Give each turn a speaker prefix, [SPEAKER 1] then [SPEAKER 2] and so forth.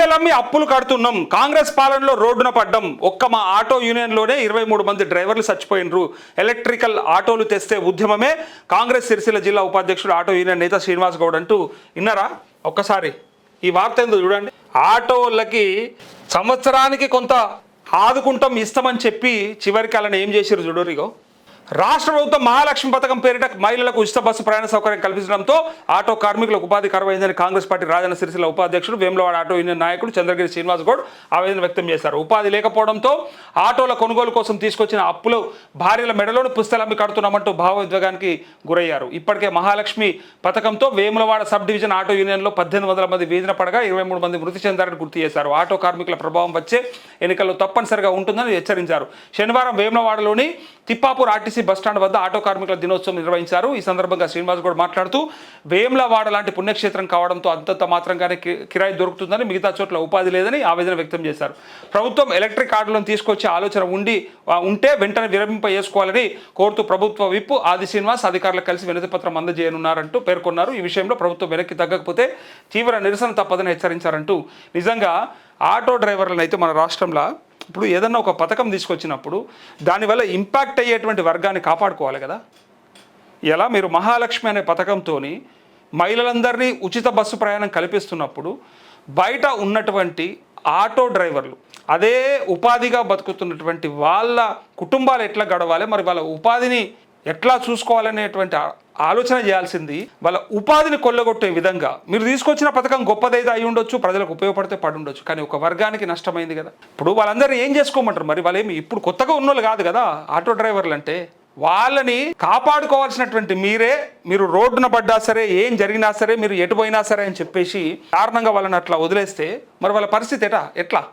[SPEAKER 1] పుస్తెలమ్మి అప్పులు కడుతున్నాం, కాంగ్రెస్ పాలనలో రోడ్డున పడ్డం, ఒక్క మా ఆటో యూనియన్లోనే 23 మంది డ్రైవర్లు చచ్చిపోయినరు, ఎలక్ట్రికల్ ఆటోలు తెస్తే ఉద్యమమే కాంగ్రెస్ సిరిసిల్ల జిల్లా ఉపాధ్యక్షుడు ఆటో యూనియన్ నేత శ్రీనివాస్ గౌడ్ అంటూ విన్నారా? ఒక్కసారి ఈ వార్త ఏందో చూడండి. ఆటో వాళ్ళకి సంవత్సరానికి కొంత ఆదుకుంటాం ఇస్తామని చెప్పి చివరికి అలా ఏం చేశారు చూడరిగో. రాష్ట్ర ప్రభుత్వం మహాలక్ష్మి పథకం పేరిట మహిళలకు ఉచిత బస్సు ప్రయాణ సౌకర్యం కల్పించడంతో ఆటో కార్మికులకు ఉపాధి కరువైందని కాంగ్రెస్ పార్టీ రాజన్న సిరిసిల్ల ఉపాధ్యక్షుడు వేములవాడ ఆటో యూనియన్ నాయకుడు చంద్రగిరి శ్రీనివాస్ గౌడ్ ఆవేదన వ్యక్తం చేశారు. ఉపాధి లేకపోవడంతో ఆటోల కొనుగోలు కోసం తీసుకొచ్చిన అప్పులు భార్యల మెడలోని పుస్తెలమ్మి కడుతున్నామంటూ భావోద్వేగానికి గురయ్యారు. ఇప్పటికే మహాలక్ష్మి పథకంతో వేములవాడ సబ్ డివిజన్ ఆటో యూనియన్లో 1800 మంది వీధిన పడగా 23 మంది మృతి చెందారని గుర్తు చేశారు. ఆటో కార్మికుల ప్రభావం వచ్చే ఎన్నికల్లో తప్పనిసరిగా ఉంటుందని హెచ్చరించారు. శనివారం వేములవాడలోని తిప్పాపూర్ ఆర్టీసీ బస్టాండ్ వద్ద ఆటో కార్మికుల దినోత్సవం నిర్వహించారు. ఈ సందర్భంగా శ్రీనివాస్ గౌడ్ మాట్లాడుతూ వేములవాడ లాంటి పుణ్యక్షేత్రం కావడంతో అంతంత మాత్రంగానే కిరాయి దొరుకుతుందని, మిగతా చోట్ల ఉపాధి లేదని ఆవేదన వ్యక్తం చేశారు. ప్రభుత్వం ఎలక్ట్రిక్ ఆటోలను తీసుకొచ్చే ఆలోచన ఉంటే వెంటనే విరమింప చేసుకోవాలని కోరుతూ ప్రభుత్వ విప్ ఆది శ్రీనివాస్ అధికారులకు కలిసి వినతిపత్రం అందజేయనున్నారంటూ పేర్కొన్నారు. ఈ విషయంలో ప్రభుత్వం వెనక్కి తగ్గకపోతే తీవ్ర నిరసన తప్పదని హెచ్చరించారంటూ. నిజంగా ఆటో డ్రైవర్లను అయితే మన రాష్ట్రంలో ఇప్పుడు ఏదన్నా ఒక పథకం తీసుకొచ్చినప్పుడు దానివల్ల ఇంపాక్ట్ అయ్యేటువంటి వర్గాన్ని కాపాడుకోవాలి కదా. ఇలా మీరు మహాలక్ష్మి అనే పథకంతో మహిళలందరినీ ఉచిత బస్సు ప్రయాణం కల్పిస్తున్నప్పుడు బయట ఉన్నటువంటి ఆటో డ్రైవర్లు అదే ఉపాధిగా బతుకుతున్నటువంటి వాళ్ళ కుటుంబాలు ఎట్లా గడవాలి, మరి వాళ్ళ ఉపాధిని ఎట్లా చూసుకోవాలనేటువంటి ఆలోచన చేయాల్సింది. వాళ్ళ ఉపాధిని కొల్లగొట్టే విధంగా మీరు తీసుకొచ్చిన పథకం గొప్పదైతే అయి ఉండొచ్చు, ప్రజలకు ఉపయోగపడితే పడి ఉండొచ్చు, కానీ ఒక వర్గానికి నష్టమైంది కదా. ఇప్పుడు వాళ్ళందరూ ఏం చేసుకోమంటారు? మరి వాళ్ళేమి ఇప్పుడు కొత్తగా ఉన్నోళ్ళు కాదు కదా ఆటో డ్రైవర్లు అంటే. వాళ్ళని కాపాడుకోవాల్సినటువంటి మీరు రోడ్డున పడ్డా సరే, ఏం జరిగినా సరే, మీరు ఎటు పోయినా సరే అని చెప్పేసి కారణంగా వాళ్ళని అట్లా వదిలేస్తే మరి వాళ్ళ పరిస్థితి ఎట్లా?